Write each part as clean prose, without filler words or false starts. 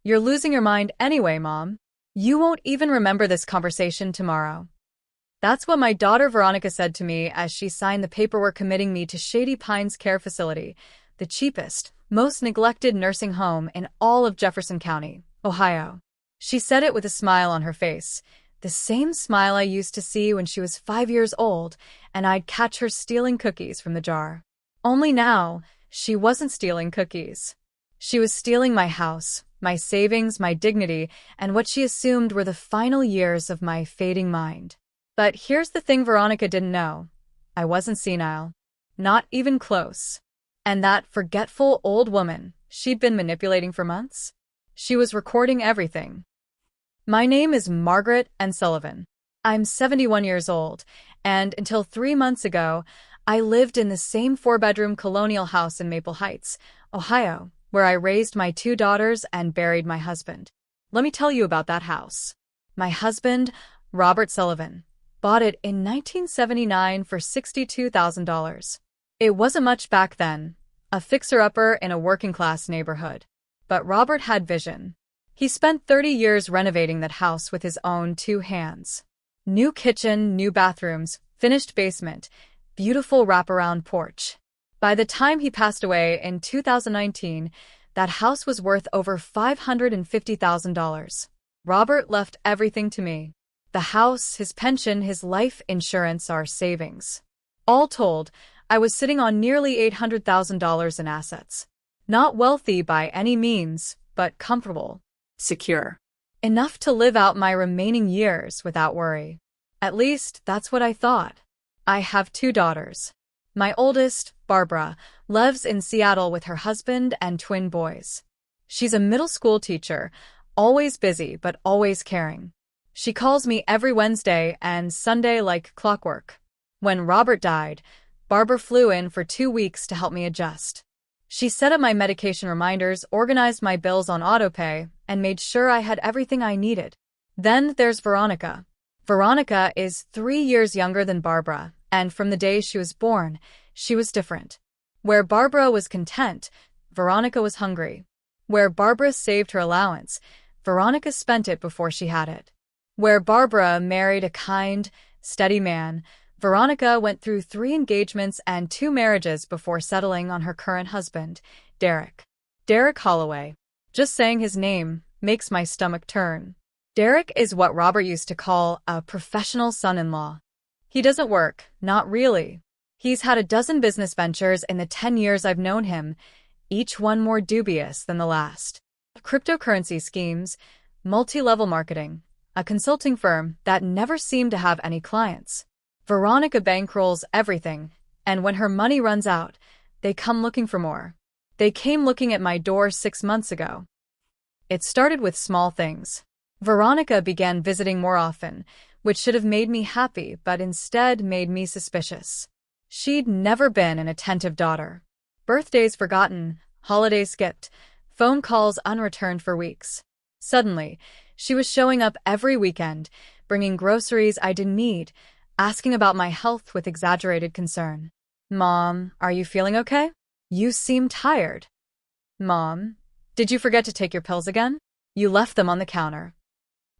You're losing your mind anyway, Mom. You won't even remember this conversation tomorrow. That's what my daughter Veronica said to me as she signed the paperwork committing me to Shady Pines Care Facility, the cheapest, most neglected nursing home in all of Jefferson County, Ohio. She said it with a smile on her face, the same smile I used to see when she was 5 years old and I'd catch her stealing cookies from the jar. Only now, she wasn't stealing cookies. She was stealing my house, my savings, my dignity, and what she assumed were the final years of my fading mind. But here's the thing Veronica didn't know. I wasn't senile. Not even close. And that forgetful old woman she'd been manipulating for months? She was recording everything. My name is Margaret N. Sullivan. I'm 71 years old, and until 3 months ago, I lived in the same 4-bedroom colonial house in Maple Heights, Ohio, where I raised my 2 daughters and buried my husband. Let me tell you about that house. My husband, Robert Sullivan, bought it in 1979 for $62,000. It wasn't much back then, a fixer-upper in a working-class neighborhood. But Robert had vision. He spent 30 years renovating that house with his own 2 hands. New kitchen, new bathrooms, finished basement, beautiful wraparound porch. By the time he passed away in 2019, that house was worth over $550,000. Robert left everything to me. The house, his pension, his life insurance, our savings. All told, I was sitting on nearly $800,000 in assets. Not wealthy by any means, but comfortable. Secure. Enough to live out my remaining years without worry. At least, that's what I thought. I have 2 daughters. My oldest, Barbara, lives in Seattle with her husband and twin boys. She's a middle school teacher, always busy but always caring. She calls me every Wednesday and Sunday like clockwork. When Robert died, Barbara flew in for 2 weeks to help me adjust. She set up my medication reminders, organized my bills on autopay, and made sure I had everything I needed. Then there's Veronica. Veronica is 3 years younger than Barbara, and from the day she was born, she was different. Where Barbara was content, Veronica was hungry. Where Barbara saved her allowance, Veronica spent it before she had it. Where Barbara married a kind, steady man, Veronica went through 3 engagements and 2 marriages before settling on her current husband, Derek. Derek Holloway. Just saying his name makes my stomach turn. Derek is what Robert used to call a professional son-in-law. He doesn't work, not really. He's had a dozen business ventures in the 10 years I've known him, each one more dubious than the last. Cryptocurrency schemes, multi-level marketing, a consulting firm that never seemed to have any clients. Veronica bankrolls everything, and when her money runs out, they come looking for more. They came looking at my door 6 months ago. It started with small things. Veronica began visiting more often, which should have made me happy but instead made me suspicious. She'd never been an attentive daughter. Birthdays forgotten, holidays skipped, phone calls unreturned for weeks. Suddenly, she was showing up every weekend, bringing groceries I didn't need, asking about my health with exaggerated concern. Mom, are you feeling okay? You seem tired. Mom, did you forget to take your pills again? You left them on the counter.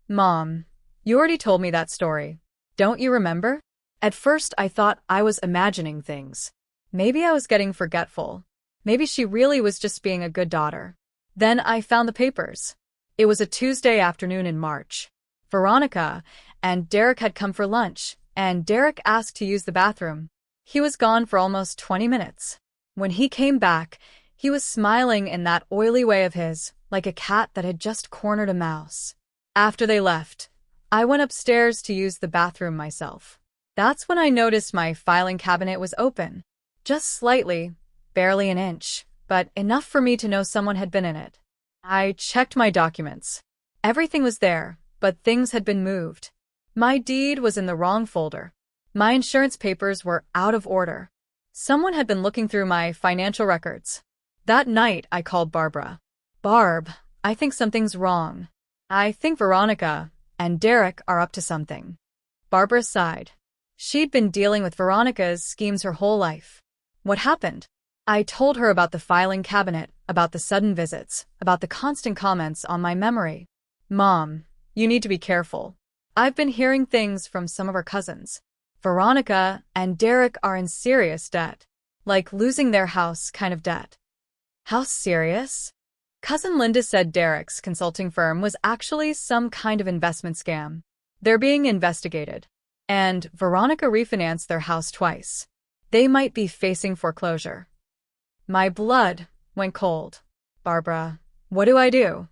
Mom, you already told me that story. Don't you remember? At first I thought I was imagining things. Maybe I was getting forgetful. Maybe she really was just being a good daughter. Then I found the papers. It was a Tuesday afternoon in March. Veronica and Derek had come for lunch, and Derek asked to use the bathroom. He was gone for almost 20 minutes. When he came back, he was smiling in that oily way of his, like a cat that had just cornered a mouse. After they left, I went upstairs to use the bathroom myself. That's when I noticed my filing cabinet was open. Just slightly, barely an inch, but enough for me to know someone had been in it. I checked my documents. Everything was there, but things had been moved. My deed was in the wrong folder. My insurance papers were out of order. Someone had been looking through my financial records. That night, I called Barbara. Barb, I think something's wrong. I think Veronica and Derek are up to something. Barbara sighed. She'd been dealing with Veronica's schemes her whole life. What happened? I told her about the filing cabinet, about the sudden visits, about the constant comments on my memory. Mom, you need to be careful. I've been hearing things from some of our cousins. Veronica and Derek are in serious debt. Like losing their house kind of debt. How serious? Cousin Linda said Derek's consulting firm was actually some kind of investment scam. They're being investigated. And Veronica refinanced their house twice. They might be facing foreclosure. My blood went cold. Barbara, what do I do?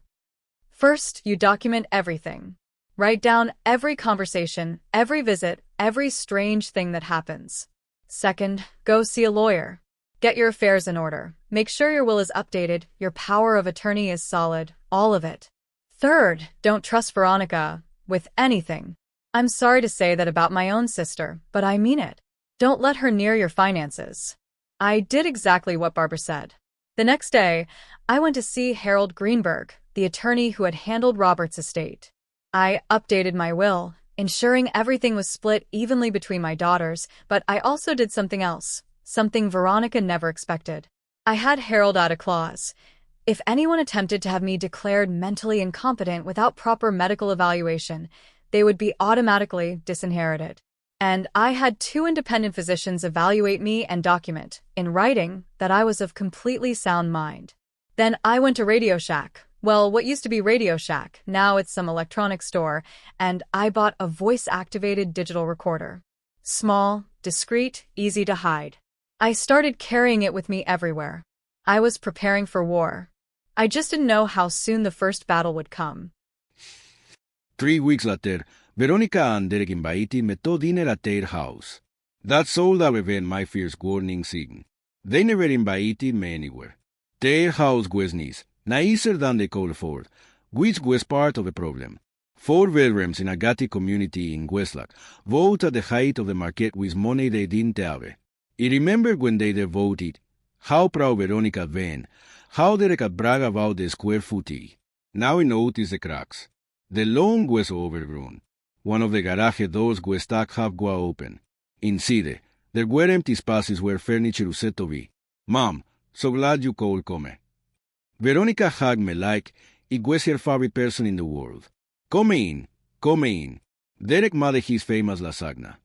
First, you document everything. Write down every conversation, every visit, every strange thing that happens. Second, go see a lawyer. Get your affairs in order. Make sure your will is updated, your power of attorney is solid, all of it. Third, don't trust Veronica with anything. I'm sorry to say that about my own sister, but I mean it. Don't let her near your finances. I did exactly what Barbara said. The next day, I went to see Harold Greenberg, the attorney who had handled Robert's estate. I updated my will, ensuring everything was split evenly between my daughters, but I also did something else, something Veronica never expected. I had Harold add a clause. If anyone attempted to have me declared mentally incompetent without proper medical evaluation, they would be automatically disinherited. And I had 2 independent physicians evaluate me and document, in writing, that I was of completely sound mind. Then I went to Radio Shack. Well, what used to be Radio Shack, now it's some electronic store, and I bought a voice-activated digital recorder. Small, discreet, easy to hide. I started carrying it with me everywhere. I was preparing for war. I just didn't know how soon the first battle would come. 3 weeks later, Veronica and Derek invited me to dinner at their house. That's all that event my first warning sign. They never invited me anywhere. Their house was nicer than they could afford, which was part of the problem. 4 bedrooms in a gated community in Westlack, both at the height of the market with money they didn't have. I remember when they voted, how proud Veronica had been, how Derek had bragged about the square footage. Now I notice the cracks. The lawn was overgrown. One of the garage doors was stuck halfway open. Inside, there were empty spaces where furniture was set to be. Mom, so glad you could come. Veronica hugged me like it was her favorite person in the world. Come in, come in. Derek made his famous lasagna.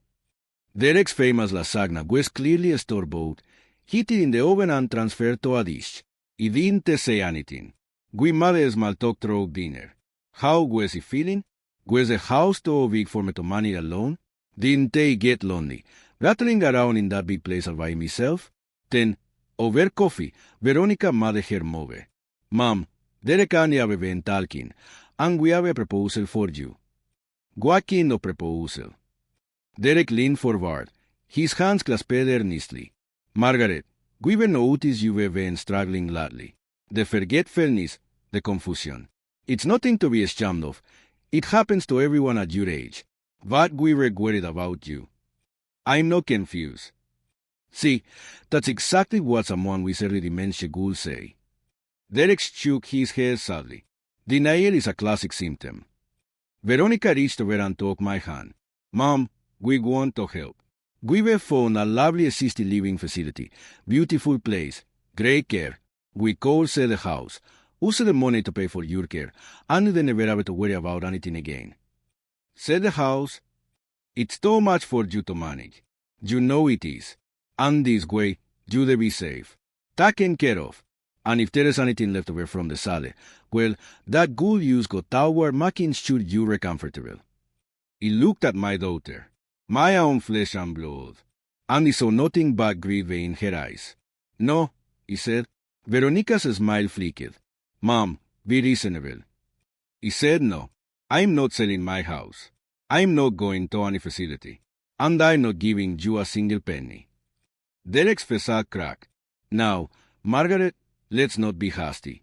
Derek's famous lasagna was clearly store-bought, heated in the oven and transferred to a dish. He didn't say anything. We made a small talk through dinner. How was he feeling? Was the house too big for me to manage alone? Didn't I get lonely, rattling around in that big place all by myself? Then, over coffee, Veronica made her move. Mom, Derek and I have been talking, and we have a proposal for you. What kind of proposal? Derek leaned forward, his hands clasped earnestly. Margaret, we've noticed you've been struggling lately. The forgetfulness, the confusion. It's nothing to be ashamed of. It happens to everyone at your age. But we were worried about you. I'm not confused. See, that's exactly what someone with early dementia would say. Derek shook his head sadly. Denial is a classic symptom. Veronica reached over and took my hand. Mom, we want to help. We've found a lovely assisted living facility, beautiful place, great care. We could sell the house, use the money to pay for your care, and then never have to worry about anything again. Sell the house. It's too much for you to manage. You know it is. And this way, you'll be safe, taken care of. And if there is anything left over from the sale, well, that good use go toward making sure you're comfortable. He looked at my daughter, my own flesh and blood, and he saw nothing but grief in her eyes. No, he said. Veronica's smile flickered. Mom, be reasonable. He said no. I'm not selling my house. I'm not going to any facility. And I'm not giving you a single penny. Derek's facade cracked. Now, Margaret, let's not be hasty.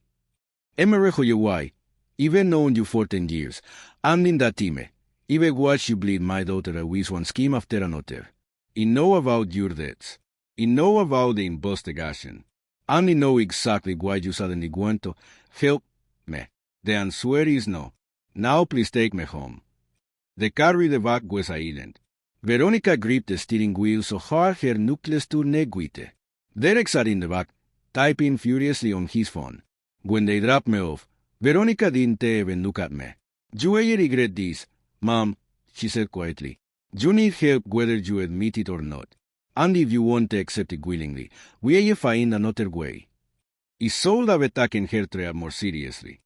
Emerejo you why, even known you for 10 years, and in that time, even watch you bleed my daughter with one scheme after another. I know about your debts. I know about the investigation. And I know exactly why you suddenly want to help me. The answer is no. Now please take me home. The car in the back was silent. Veronica gripped the steering wheel so hard her knuckles turned white. Derek sat in the back, typing furiously on his phone. When they dropped me off, Veronica didn't even look at me. You will regret this, Mom, she said quietly. You need help whether you admit it or not. And if you won't accept it willingly, we will find another way. It sold have taken her trial more seriously.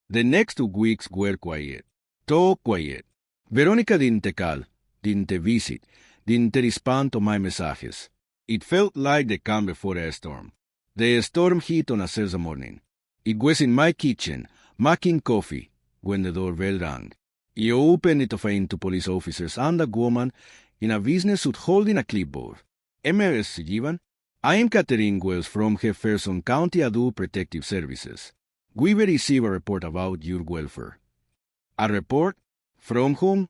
The next 2 weeks were quiet. So quiet. Veronica didn't call, didn't visit, didn't respond to my messages. It felt like the calm before a storm. The storm hit on a Thursday morning. It was in my kitchen, making coffee, when the doorbell rang. I opened it to find 2 police officers and a woman in a business suit holding a clipboard. M.S. Jivan, I am Catherine Wells from Jefferson County Adult Protective Services. We will receive a report about your welfare. A report? From whom?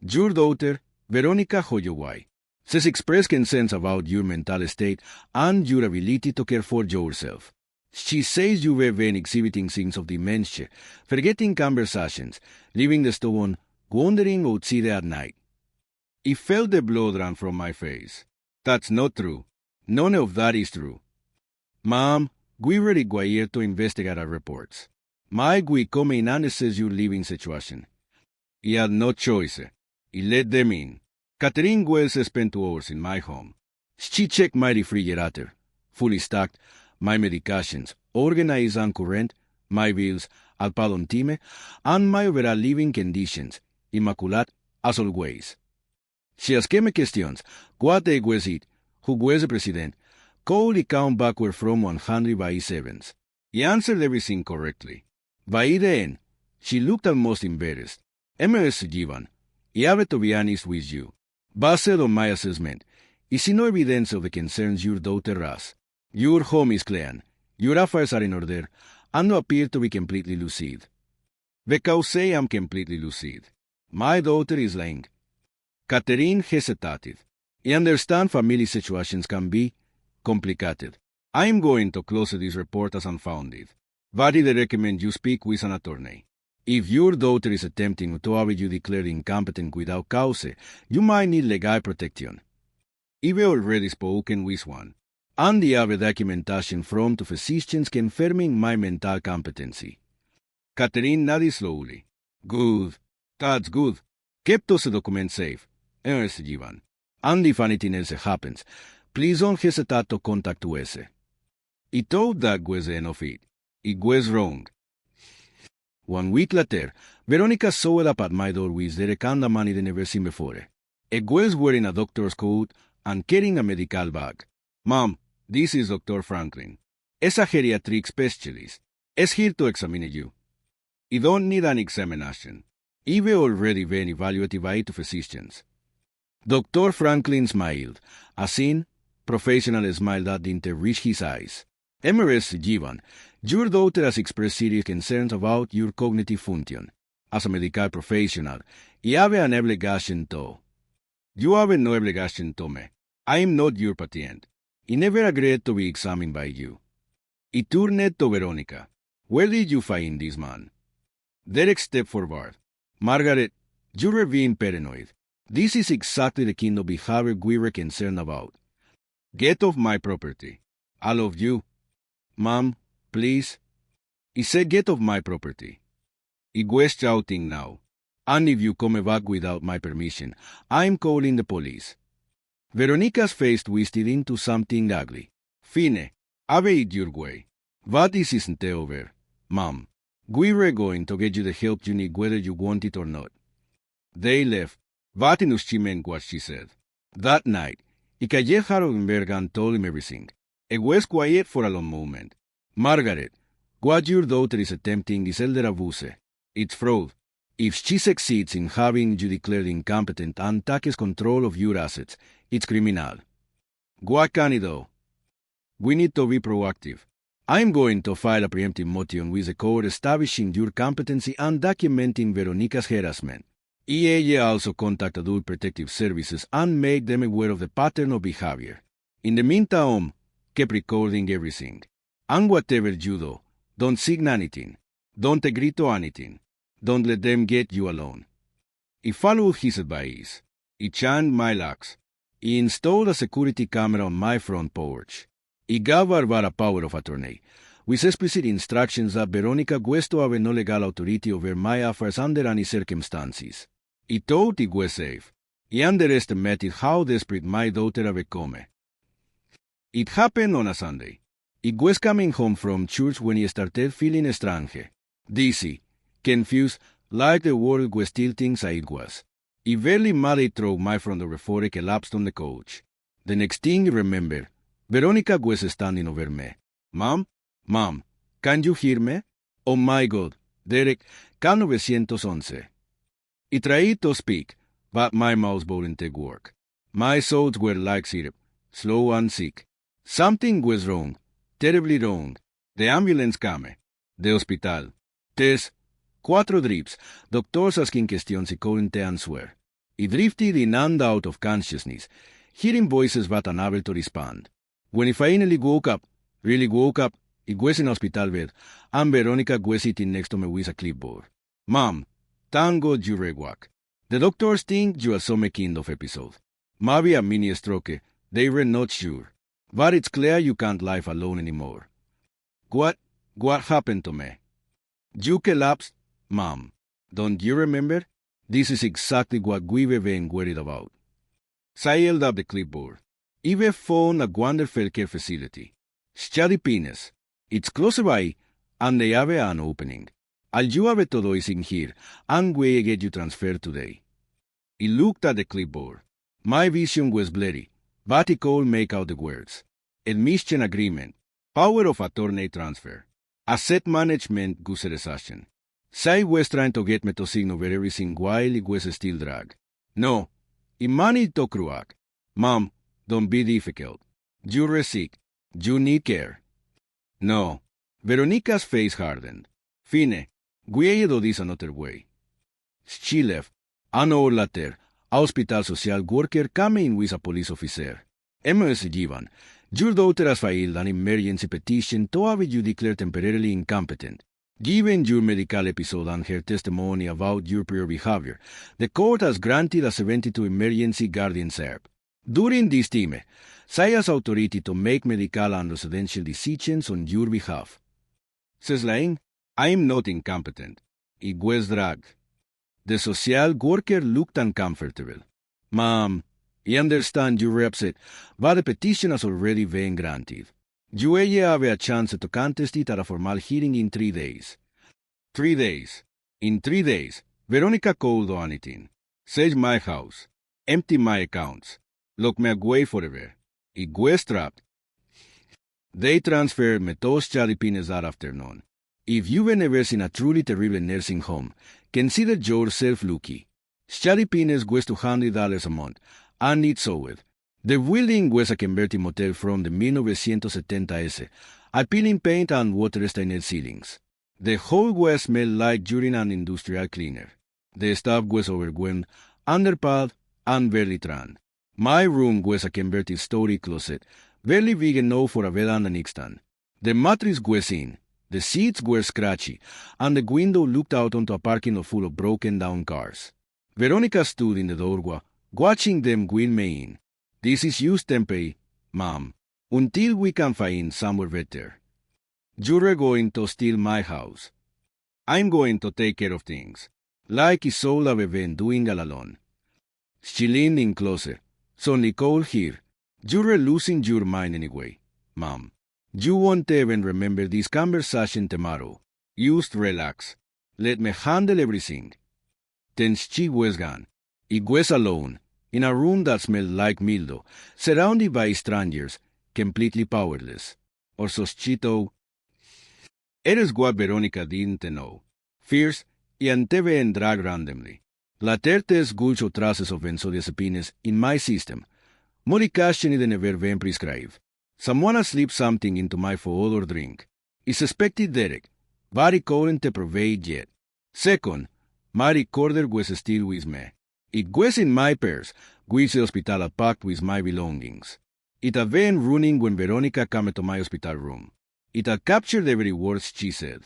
Your daughter, Veronica Hoyoway, says express concerns about your mental state and your ability to care for yourself. She says you have been exhibiting signs of dementia, forgetting conversations, leaving the stone, wandering outside at night. I felt the blood run from my face. That's not true. None of that is true. Mom, we were required to investigate our reports. Mike will come in and assess your living situation. I had no choice. I let them in. Catherine Wells spent 2 hours in my home. She checked my refrigerator, fully stocked, my medications, organized and current, my bills, al padon time, and my overall living conditions, immaculate as always. She asked me questions. What day was it? Who was the president? Could I count backward from 100 by 7s? He answered everything correctly. By the end, she looked almost embarrassed. M.S. Jivan, I have to be honest with you. Based on my assessment, I see no evidence of the concerns your daughter has. Your home is clean, your affairs are in order, and you appear to be completely lucid. Because I am completely lucid. My daughter is lying. Catherine hesitated. I understand family situations can be complicated. I am going to close this report as unfounded. But I recommend you speak with an attorney. If your daughter is attempting to have you declared incompetent without cause, you might need legal protection. I've already spoken with one, and I have documentation from 2 physicians confirming my mental competency. Catherine nodded slowly. Good. That's good. Keep those documents safe. Ernst Jivan. And if anything else happens, please don't hesitate to contact us. I thought that was the end of it. It was wrong. 1 week later, Veronica showed up at my door with the kind of money they never seen before. It was wearing a doctor's coat and carrying a medical bag. Mom, this is Dr. Franklin. Es a geriatric specialist. Es here to examine you. You don't need an examination. I've already been evaluated by 2 physicians. Dr. Franklin smiled, a thin, professional smile that didn't reach his eyes. M.S. Jivan, your daughter has expressed serious concerns about your cognitive function. As a medical professional, I have an obligation to. You have no obligation to me. I am not your patient. I never agreed to be examined by you. I turned to Veronica. Where did you find this man? Derek stepped forward. Margaret, you were being paranoid. This is exactly the kind of behavior we were concerned about. Get off my property. All of you. Mom, please. He said get off my property. He was shouting now. And if you come back without my permission, I'm calling the police. Veronica's face twisted into something ugly. Fine, have it your way. But this isn't over, Mom. We were going to get you the help you need whether you want it or not. They left. But she meant what she said. That night, I called Hardenberg and told him everything. It was quiet for a long moment. Margaret, what your daughter is attempting is elder abuse. It's fraud. If she succeeds in having you declared incompetent and takes control of your assets, it's criminal. What can I do? We need to be proactive. I'm going to file a preemptive motion with the court establishing your competency and documenting Veronica's harassment. EAA also contact Adult Protective Services and make them aware of the pattern of behavior. In the meantime, keep recording everything. And whatever you do, don't sign anything. Don't agree to anything. Don't let them get you alone. He followed his advice. He changed my locks. He installed a security camera on my front porch. I gavar vara power of attorney, with explicit instructions that Veronica guesto have no legal authority over my affairs under any circumstances. I thought it was safe. I underestimated how desperate my daughter have become. It happened on a Sunday. I was coming home from church when I started feeling strange, dizzy, confused, like the world was still things as it was. I barely made it through my front door before I collapsed on the couch. The next thing I remember, Veronica was standing over me. Mom, can you hear me? Oh my God, Derek, call 911. I tried to speak, but my mouth wouldn't work. My thoughts were like syrup, slow and sick. Something was wrong, terribly wrong. The ambulance came. The hospital. Test. 4 drips. Doctors asking questions I couldn't answer. I drifted in and out of consciousness, hearing voices but unable to respond. When I finally woke up, really woke up, I was in hospital bed, and Veronica was sitting next to me with a clipboard. Mom, thank God you rewalk. The doctors think you are some kind of episode. Maybe a mini stroke, they were not sure. But it's clear you can't live alone anymore. What happened to me? You collapsed, Mom. Don't you remember? This is exactly what we've been worried about. I held up the clipboard. I've found a wonderful care facility. Shady Pines. It's close by, and they have an opening. All you have to do is in here, and we get you transferred today. I looked at the clipboard. My vision was blurry, but I could make out the words. Admission agreement, power of attorney transfer, asset management guseresation. Sai was trying to get me to sign over everything while it was still drag. No, I managed to crack. Mom, don't be difficult. You're sick. You need care. No. Veronica's face hardened. Fine, we do this another way. She left. An hour later, a hospital social worker came in with a police officer. Ms. Jivan, your daughter has filed an emergency petition to have you declared temporarily incompetent. Given your medical episode and her testimony about your prior behavior, the court has granted a 72 emergency guardianship. During this time, she has authority to make medical and residential decisions on your behalf. Says Lane, I am not incompetent. It was dragged. The social worker looked uncomfortable. Ma'am, I understand you're upset, but the petition has already been granted. You have a chance to contest it at a formal hearing in 3 days. 3 days. In 3 days, Veronica could do anything. Sage my house. Empty my accounts. Lock me away forever. It was trapped. They transferred me to Shady Pines that afternoon. If you've never seen a truly terrible nursing home, consider yourself lucky. Shady Pines was $200 a month, and it's sold. The building was a converted motel from the 1970s, appealing paint and water-stained ceilings. The hall smelled like urine and industrial cleaner. The staff was overwhelmed, underpaid, and barely trained. My room was a converted storage closet, barely big enough for a bed and a nightstand. The mattress was in, the seats were scratchy, and the window looked out onto a parking lot full of broken-down cars. Veronica stood in the doorway, watching them wheel me in. This is used temporary, Mom, until we can find somewhere better. You're going to steal my house. I'm going to take care of things, like it's all I've been doing all alone. She leaned in closer. So Nicole here, you're losing your mind anyway, Mom. You won't even remember this conversation tomorrow. Just relax. Let me handle everything. Then she was gone. I was alone, in a room that smelled like mildew, surrounded by strangers, completely powerless. Or so she thought. It is what Veronica didn't know. Fierce, y anteve and drag randomly. Latertes gulcho traces of benzodiazepines in my system. Medication is never been prescribed. Someone has slipped something into my food or drink. I suspected Derek, but I couldn't prove it yet. Second, my recorder was still with me. It was in my purse, which the hospital had packed with my belongings. It had been running when Veronica came to my hospital room. It had captured every word she said.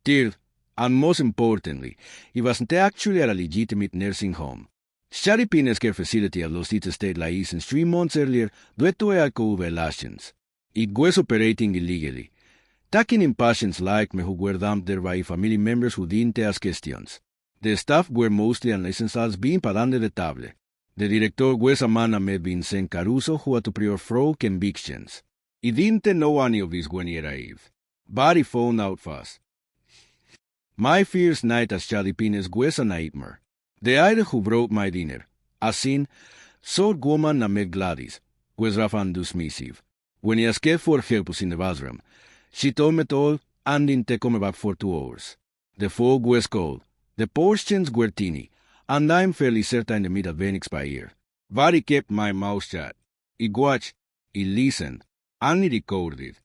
Third, and most importantly, it wasn't actually a legitimate nursing home. Shady Pines Care Facility had lost its state license 3 months earlier due to alcohol violations. It was operating illegally. Taking in patients like me who were dumped there by family members who didn't ask questions. The staff were mostly unlicensed being padande de table. The director was a man named Vincent Caruso who had to prior fraud convictions. He didn't know any of this when he arrived. But he found out fast. My first night at Shady Pines was a nightmare. The lady who brought my dinner, a thin, short woman named Gladys, was rough and dismissive. When I asked for help in the bathroom, she told me all and didn't come back for 2 hours. The fog was cold, the portions were teeny, and I'm fairly certain the meat had been expired. But I kept my mouth shut. I watched, I listened, and I recorded.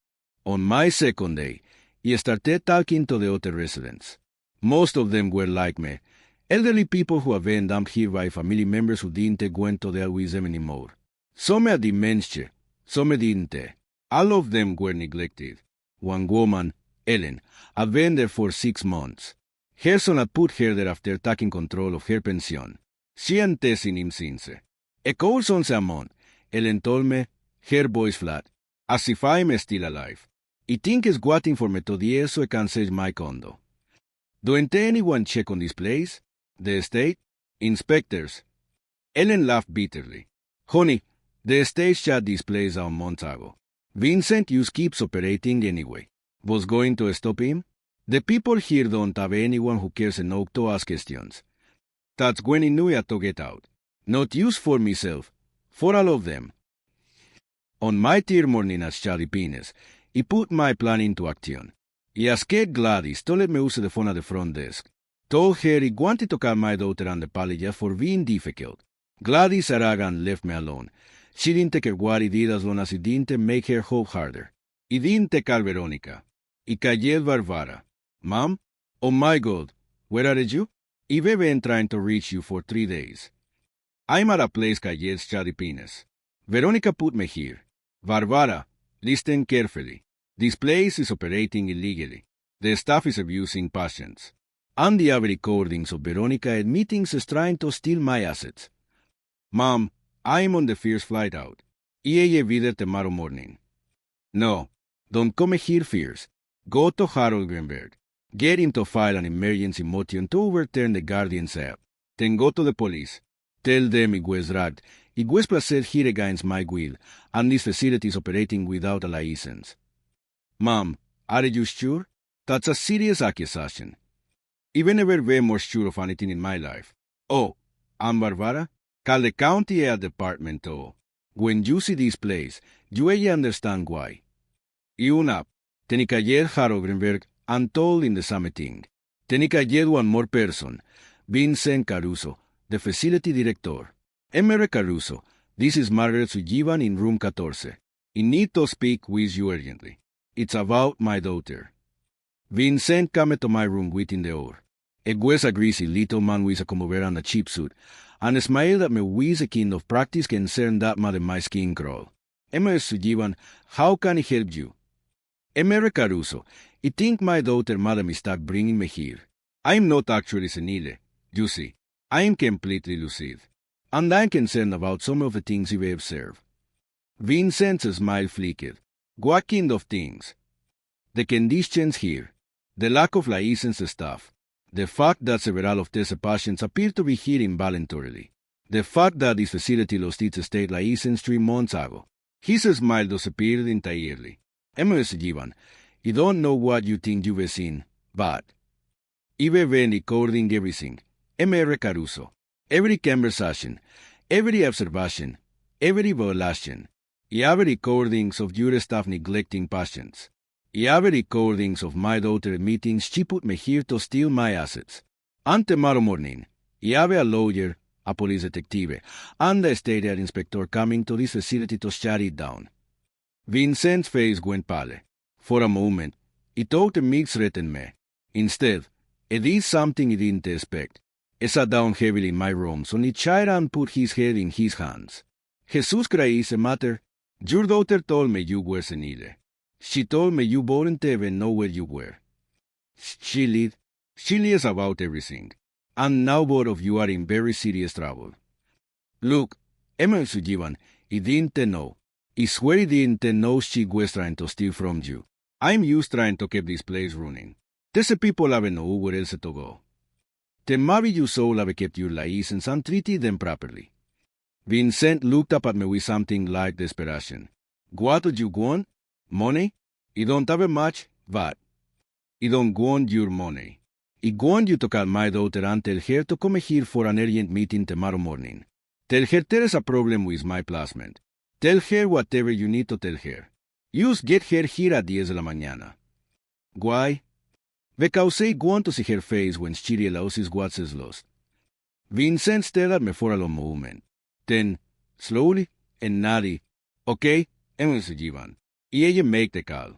On my second day, I started talking to the other residents. Most of them were like me, elderly people who have been dumped here by family members who didn't want to deal with them anymore. Some had dementia, some didn't. All of them were neglected. One woman, Ellen, had been there for 6 months. Her son had put her there after taking control of her pension. She hadn't seen him since. A cold sun's a month, Ellen told me, her voice flat, as if I'm still alive. I think it's waiting for me to die so I can sell my condo. Don't anyone check on this place? The estate? Inspectors? Ellen laughed bitterly. Honey, the estate shut this place down months ago. Vincent just keeps operating anyway. Was going to stop him? The people here don't have anyone who cares enough to ask questions. That's when I knew I had to get out. Not just for myself, for all of them. On my third morning at Shady Pines, I put my plan into action. I asked Gladys to let me use the phone at the front desk. Told her I wanted to call my daughter and apologize for being difficult. Gladys arrogant left me alone. She didn't care what I did as long as it didn't make her hope harder. I didn't call Veronica. I called Varvara. Mom? Oh my God, where are you? I've been trying to reach you for 3 days. I'm at a place called Shady Pines. Veronica put me here. Varvara, listen carefully. This place is operating illegally. The staff is abusing patients. And the have recordings of Veronica at meetings is trying to steal my assets. Mom, I'm on the first flight out. I'll be there tomorrow morning. No, don't come here first. Go to Harold Greenberg. Get him to file an emergency motion to overturn the guardian's app. Then go to the police. Tell them it was dragged. It was placed here against my will, and this facility is operating without a license. Mom, are you sure? That's a serious accusation. I've never been more sure of anything in my life. Oh, and Barbara? Call the county air department too. When you see this place, you will understand why. Iun up. Tenikayed Harold Greenberg and told in the same thing. Tenikayed one more person, Vincent Caruso, the facility director. Emery Caruso, this is Margaret Sullivan in room 14. I need to speak with you urgently. It's about my daughter. Vincent came to my room within the hour. It was a greasy little man with a comber and a cheap suit, and smiled at me with a kind of practice concern that made my skin crawl. Emery Sullivan, how can I help you? Emery Caruso, I think my daughter made a mistake bringing me here. I'm not actually senile, you see. I'm completely lucid. And I'm concerned about some of the things you've observed. Vincent's smile flickered. What kind of things? The conditions here, the lack of licensed staff, the fact that several of these patients appear to be here involuntarily, the fact that this facility lost its state license 3 months ago. His smile disappeared entirely. Emery Sullivan, I don't know what you think you've seen, but I've been recording everything. Emery Caruso. Every conversation, every observation, every violation. I have recordings of your staff neglecting patients. I have recordings of my daughter admitting she put me here to steal my assets. And tomorrow morning, I have a lawyer, a police detective, and a state air inspector coming to this facility to shut it down. Vincent's face went pale. For a moment, he thought the mix threatened me. Instead, it did something he didn't expect. He sat down heavily in my room, so he tried and put his head in his hands. Jesus Christ, matter. Your daughter told me you were senile. She told me you wouldn't even know where you were. She lies about everything. And now both of you are in very serious trouble. Look, Emery Sullivan, he didn't know. I swear I didn't know she was trying to steal from you. I'm used trying to keep this place running. These people haven't know where else to go. Then maybe you soul have kept your license and treated them properly. Vincent looked up at me with something like desperation. What do you want? Money? I don't have much, but I don't want your money. I want you to call my daughter and tell her to come here for an urgent meeting tomorrow morning. Tell her there is a problem with my placement. Tell her whatever you need to tell her. Just get her here at 10 de la mañana. Why? Because I want to see her face when she realizes what is lost. Vincent stared at me for a long moment. Then, slowly and nodded, okay, and se llevan. Y ella make the call.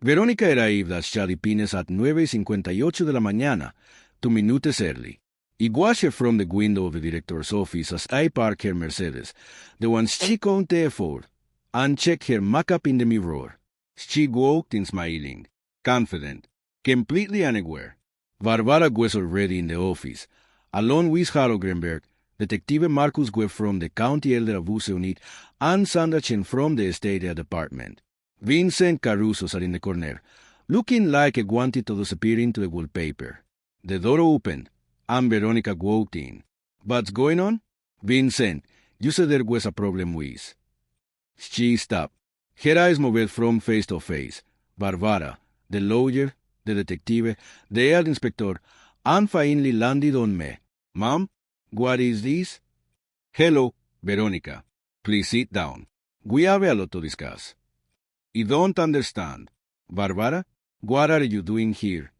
Veronica arrived at Shady Pines at 9:58 de la mañana, 2 minutes early. I watched her from the window of the director's office as I parked her Mercedes, the one she couldn't afford, and checked her makeup in the mirror. She walked in smiling, confident, completely unaware. Barbara was already in the office, along with Harold Greenberg, Detective Marcus Webb from the County Elder Abuse Unit, and Sandra Chen from the State Department. Vincent Caruso sat in the corner, looking like he wanted to disappear into the wallpaper. The door opened, and Veronica walked in. What's going on? Vincent, you said there was a problem with. She stopped. Her eyes moved from face to face. Barbara, the lawyer, the detective, the head inspector, and finally landed on me. Ma'am, what is this? Hello, Veronica. Please sit down. We have a lot to discuss. I don't understand. Barbara, what are you doing here?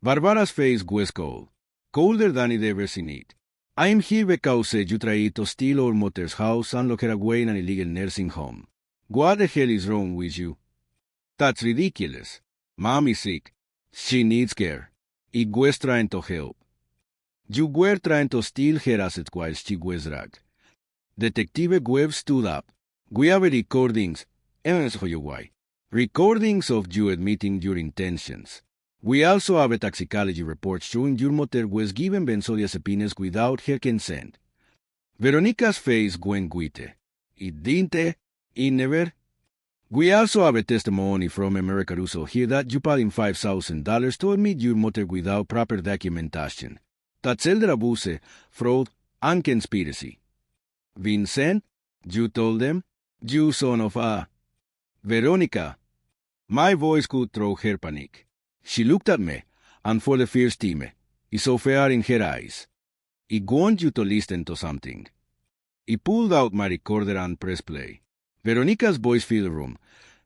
Barbara's face was cold, colder than I'd ever seen it. I'm here because you tried to steal our mother's house and lock her away in an illegal nursing home. What the hell is wrong with you? That's ridiculous. Mom is sick. She needs care. I was trying to help. You were trying to steal her assets while she was dragged. Detective Webb stood up. We have recordings, and I'll show you why. Recordings of you admitting your intentions. We also have a toxicology report showing your mother was given benzodiazepines without her consent. Veronica's face went white. It didn't. It never. We also have a testimony from Emery Caruso here that you paid him $5,000 to admit your mother without proper documentation. That's elder abuse, fraud, and conspiracy. Vincent, you told them? You son of a... Veronica. My voice could throw her panic. She looked at me, and for the first time, I saw fear in her eyes. I want you to listen to something. I pulled out my recorder and pressed play. Veronica's voice filled the room.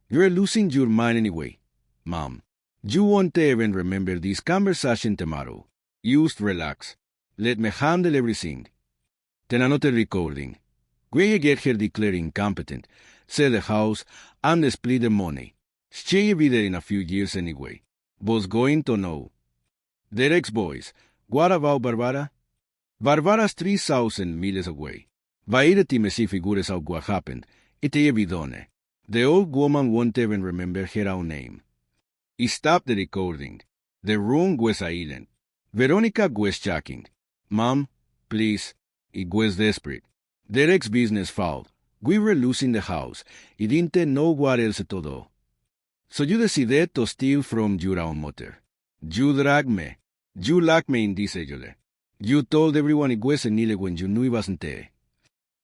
You're losing your mind anyway, Mom. You won't even remember this conversation tomorrow. Just relax. Let me handle everything. Then another recording. We get her declared incompetent, sell the house, and split the money. She'll be there in a few years anyway. Was going to know. Their ex-boys. What about Barbara? Barbara's 3,000 miles away. Vairati me si figures out what happened. It be done. The old woman won't even remember her own name. I stopped the recording. The room was silent. Veronica was checking. Mom, please. It was desperate. Their ex-business failed. We were losing the house. I didn't know what else to do. So you decided to steal from your own mother. You dragged me. You locked me in this area. You told everyone it was an illegal when you knew it wasn't there.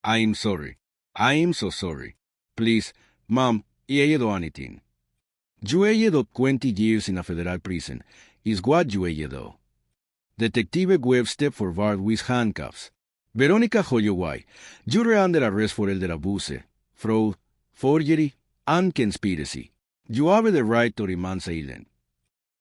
I'm sorry. I'm so sorry. Please, Mom, I ain't do anything. You ain't do 20 years in a federal prison. Is what you ain't do. Detective Webb stepped forward with handcuffs. Veronica Hoyoway, you're under arrest for elder abuse, fraud, forgery, and conspiracy. You have the right to remain silent.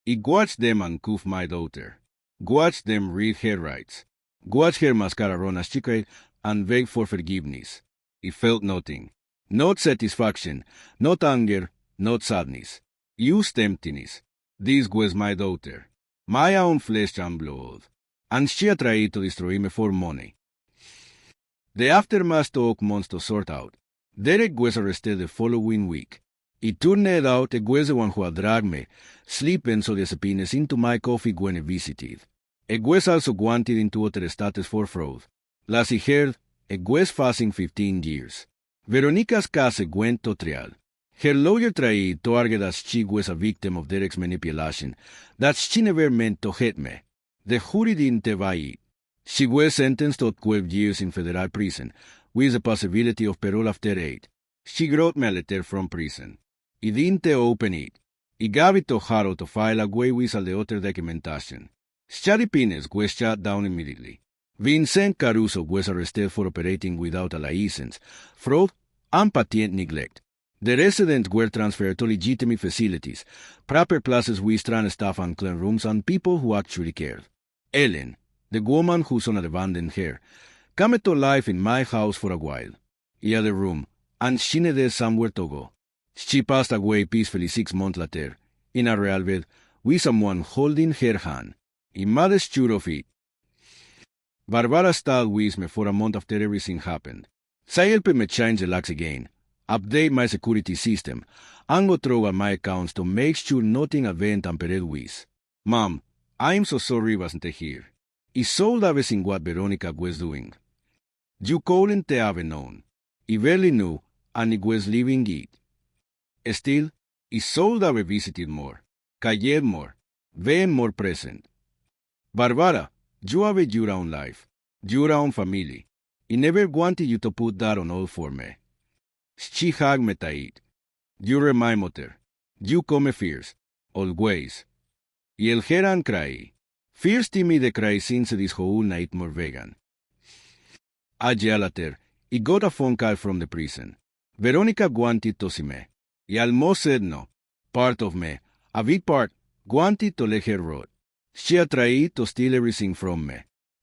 I watched them uncuff my daughter. Watched them read her rights. Watched her mascara run as she cried and beg for forgiveness. I felt nothing. Not satisfaction, not anger, not sadness. Just emptiness. This was my daughter. My own flesh and blood. And she tried to destroy me for money. The aftermath took months to sort out. Derek was arrested the following week. It turned out it was the one who had dragged me, sleeping benzodiazepines into my coffee when I visited. It was also wanted into other status for fraud. Last I heard, it was facing 15 years. Veronica's case gwento trial. Her lawyer tried to argue that she was a victim of Derek's manipulation, that she never meant to hit me. The jury didn't buy it. She was sentenced to 12 years in federal prison, with the possibility of parole after 8. She wrote me a letter from prison. He didn't open it. He gave it to Harold to file away with all the other documentation. Shady Pines was shut down immediately. Vincent Caruso was arrested for operating without a license, fraud, and patent neglect. The residents were transferred to legitimate facilities, proper places with trained staff and clean rooms and people who actually cared. Ellen, the woman whose son had abandoned her, came to life in my house for a while. He had a room, and she needed somewhere to go. She passed away peacefully 6 months later, in a real bed, with someone holding her hand. I'm mad sure of it. Barbara stayed with me for a month after everything happened. She helped me change the locks again, update my security system, and go through my accounts to make sure nothing had been tampered with. Mom, I'm so sorry I wasn't here. I saw everything what Veronica was doing. You couldn't have known. I barely knew, and I was leaving it. Still, I saw that we visited more, cared more, been more present. Barbara, you have your own life, your own family. I never wanted you to put that on hold for me. She hugged me tight. You're my mother. You come first, always. Y el Heran cry. First me de cry since this whole night more vegan. A year later, I got a phone call from the prison. Veronica wanted to see me. I almost said no. Part of me, a big part, wanted to let her rot. She had tried to steal everything from me.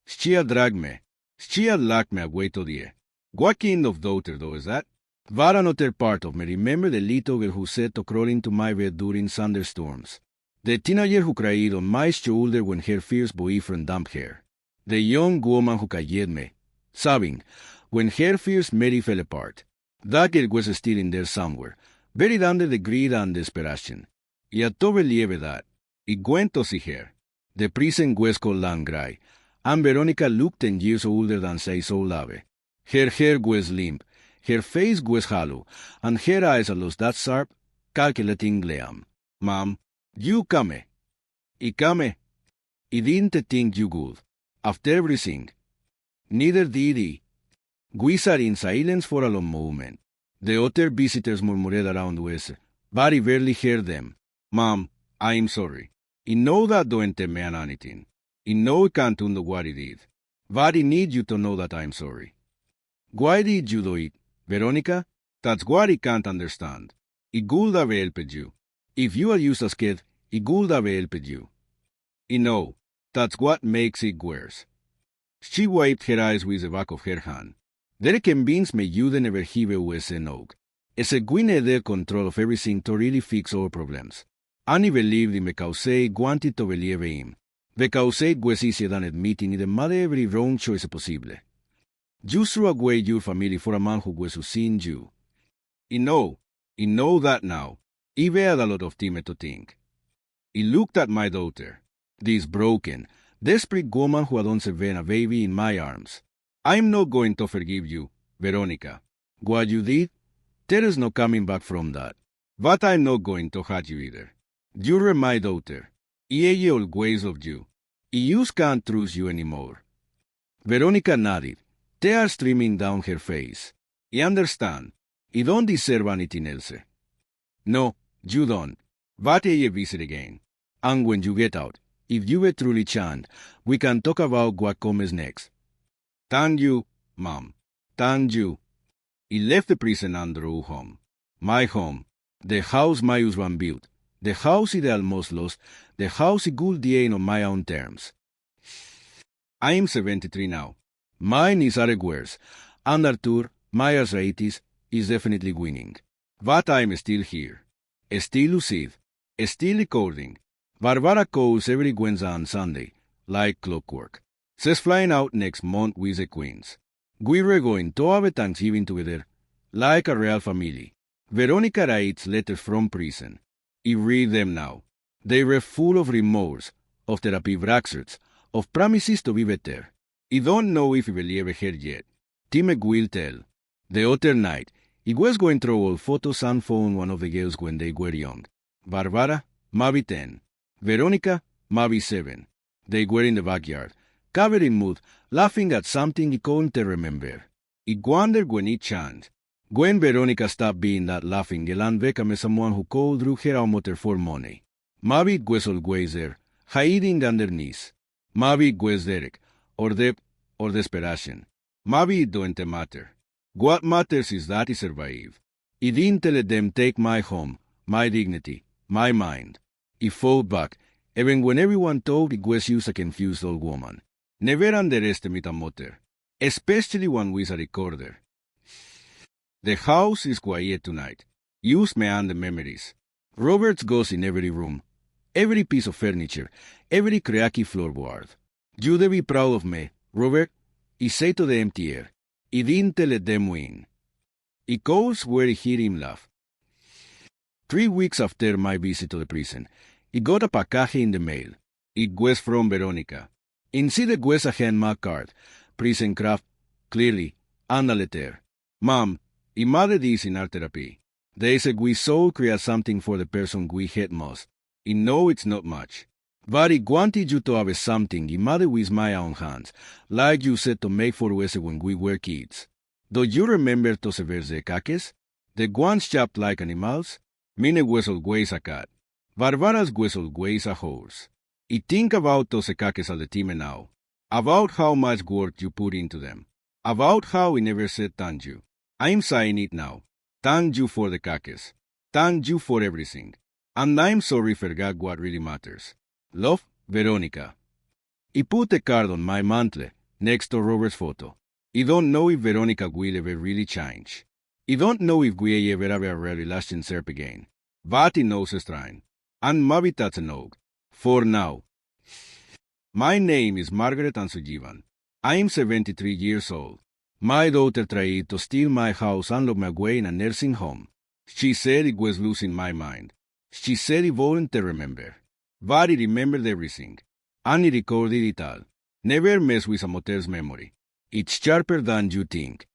She had dragged me. She had locked me away to the air. What kind of daughter, though, is that? But another part of me remember the little girl who said to crawl into my bed during thunderstorms. The teenager who cried on my shoulder when her fierce boyfriend dumped her. The young woman who cared me, sobbing, when her fierce Mary fell apart. That girl was still in there somewhere, buried under the greed and desperation. I had to believe that. I went to see her. The prison was called Langray, and Veronica looked 10 years older than she so loved. Her hair was limp, her face was hollow, and her eyes had lost that sharp, calculating gleam. Mom, you come. I come. I didn't think you would. After everything. Neither did he. We sat in silence for a long moment. The other visitors murmured around us, but I barely heard them. Mom, I'm sorry. I know that don't mean anything. I know I can't undo what I did. But I need you to know that I'm sorry. Why did you do it, Veronica? That's what I can't understand. I could have helped you. If you had used a kid, I could have helped you. I know. That's what makes it worse. She wiped her eyes with the back of her hand. They're convinced me you never have was an oak. It's a we need control of everything to really fix our problems. Annie believed in because they wanted to believe him. Because it was easier than admitting he made every wrong choice possible. You threw away your family for a man who was using you. I know that now. I've had a lot of time to think. I looked at my daughter, this broken, desperate woman who had once been a baby in my arms. I'm not going to forgive you, Veronica. What you did, there is no coming back from that. But I'm not going to hurt you either. You're my daughter. I always loved you. I just can't trust you anymore. Veronica nodded, tears streaming down her face. I understand. I don't deserve anything else. No, you don't. But I visit again. And when you get out, if you were truly chant, we can talk about what comes next. Thank you, Mom. Thank you. I left the prison and drove home. My home. The house my husband built. The house I almost lost. The house I could gain on my own terms. I'm 73 now. Mine is worse. And Arthur, my arthritis, is definitely winning. But I'm still here. Still lucid. Still recording. Barbara calls every Wednesday and Sunday, like clockwork. She's flying out next month with the Queens. We're going to have a Thanksgiving together, like a real family. Veronica writes letters from prison. I read them now. They were full of remorse, of therapy brackets, of promises to be better. I don't know if I believe her yet. Tim will tell. The other night, He was going through old photos and phone one of the girls when they were young. Barbara, maybe 10. Veronica, maybe 7. They were in the backyard, covered in mud, laughing at something he couldn't remember. He wondered when it changed. When Veronica stopped being that laughing girl and became someone who called drew her out for money. Maybe it was always there, hiding underneath. Maybe it was Derek, or debt, or desperation. Maybe it don't matter. What matters is that he survived. He didn't let them take my home, my dignity, my mind. He fought back, even when everyone thought it was just a confused old woman. Never underestimate a mother, especially one with a recorder. The house is quiet tonight. Use me and the memories. Robert's goes in every room, every piece of furniture, every cracky floorboard. You'd be proud of me, Robert, he said to the empty air. He didn't let them win. He goes where he heard him laugh. 3 weeks after my visit to the prison, he got a package in the mail. It was from Veronica. Inside it was a handmade card, prison craft, clearly, and a letter. Mom, he made this in our therapy. They said we should create something for the person we hate most. I know it's not much. But I wanted you to have something I made with my own hands, like you said to make for us when we were kids. Do you remember those birthday cakes? The ones shaped like animals? Mine was always a cat. Barbara's was always a horse. I think about those cakes all the time now. About how much work you put into them. About how I never said thank you. I'm saying it now. Thank you for the cakes. Thank you for everything. And I'm sorry forgot what really matters. Love, Veronica. I put the card on my mantle, next to Robert's photo. I don't know if Veronica will ever really change. I don't know if we ever have a relationship again. But I know it's trying. And maybe that's a no. For now. My name is Margaret Ansujivan. I'm 73 years old. My daughter tried to steal my house and lock me away in a nursing home. She said it was losing my mind. She said it wouldn't remember. But I remembered everything. And I recorded it all. Never mess with a mother's memory. It's sharper than you think.